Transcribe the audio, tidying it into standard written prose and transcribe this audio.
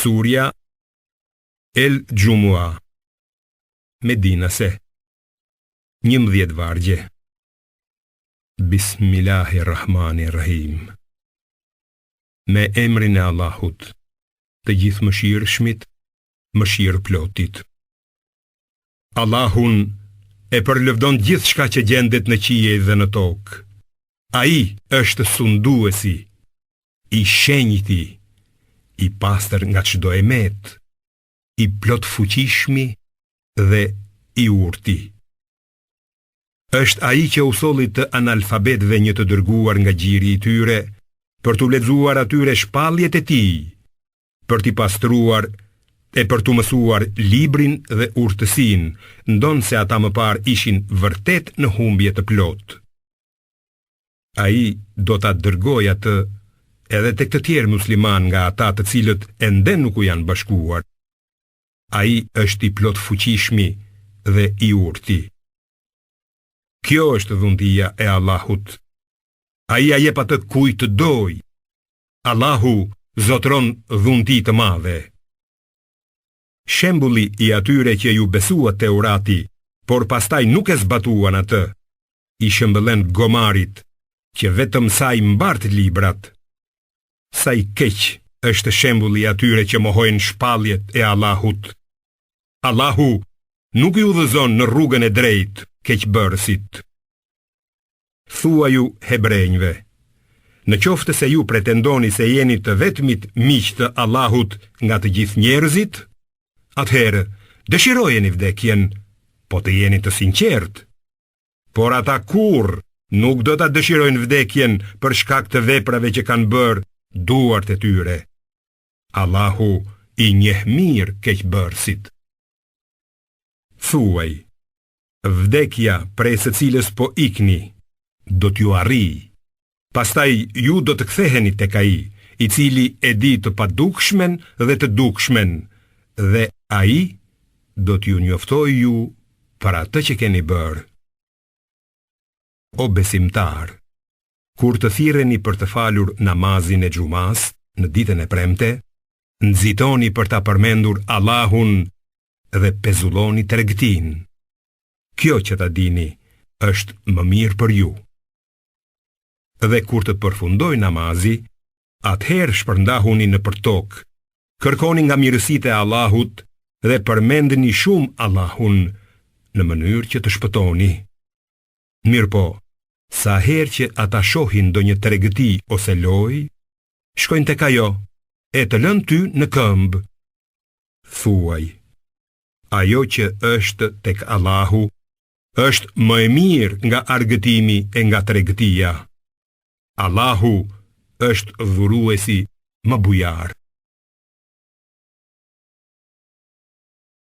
Surja El Gjumua, Medinase, 11 vargje. Bismillahirrahmanirrahim. Me emrin e Allahut, të gjithë mëshirshmit, mëshirë plotit. Allahun e përlëvdon gjithçka që gjendet në qiej dhe në tokë. Ai është sunduesi, i shenjti, i pastër nga çdo emet, i plot fuqishmi dhe i urti. Është ai që u solli të analfabetëve një të dërguar nga gjiri i tyre, për t'u lexuar atyre shpalljet e tij, për t'i pastruar e për t'u mësuar librin dhe urtësinë, ndonë se ata më parë ishin vërtet në humbje të plot. Ai do ta dërgojë atë edhe tek të tjerë musliman nga ata të cilët ende nuk u janë bashkuar. Ai është i plot fuqishmi dhe i urti. Kjo është dhuntia e Allahut. Ai ja jep atë kujt të doj. Allahu zotron dhunti të madhe. Shembulli i atyre që ju besua Teurati, por pastaj nuk e zbatuan atë, i shëmbëllen gomarit, që vetëm sa i mbart librat. Sa i keq është shembulli i atyre që mohojnë shpalljet e Allahut. Allahu nuk ju udhëzon në rrugën e drejtë keqbërësit. Thua ju hebrejve, në qoftë se ju pretendoni se jeni të vetmit miq të Allahut nga të gjithë njerëzit, atëherë dëshirojeni vdekjen, po të jeni të sinqert. Por ata kurrë nuk do ta dëshirojnë vdekjen për shkak të veprave që kanë bërë duart e tyre. Allahu i njeh mirë keqbërësit. Thuaj, vdekja prej së cilës po ikni, do t'ju arrijë. Pastaj ju do të ktheheni tek ai, i cili e di të padukishmen dhe të dukshmen, dhe ai do t'ju njoftojë ju për atë që keni bërë. O besimtar, kur të thirreni për të falur namazin e xumas në ditën e premte, nxitoni për ta përmendur Allahun dhe pezulloni tregtin. Kjo që ta dini është më mirë për ju. Dhe kur të përfundoj namazi, atëherë shpërndahuni nëpër tokë, kërkoni nga mirësitë e Allahut dhe përmendni shumë Allahun në mënyrë që të shpëtoni. Mirëpo, sa herë që ata shohin ndonjë tregti ose lojë, shkojnë tek ajo e të lënë ty në këmbë. Thuaj, ajo që është tek Allahu është më e mirë nga argëtimi e nga tregtia. Allahu është dhuruesi më bujar.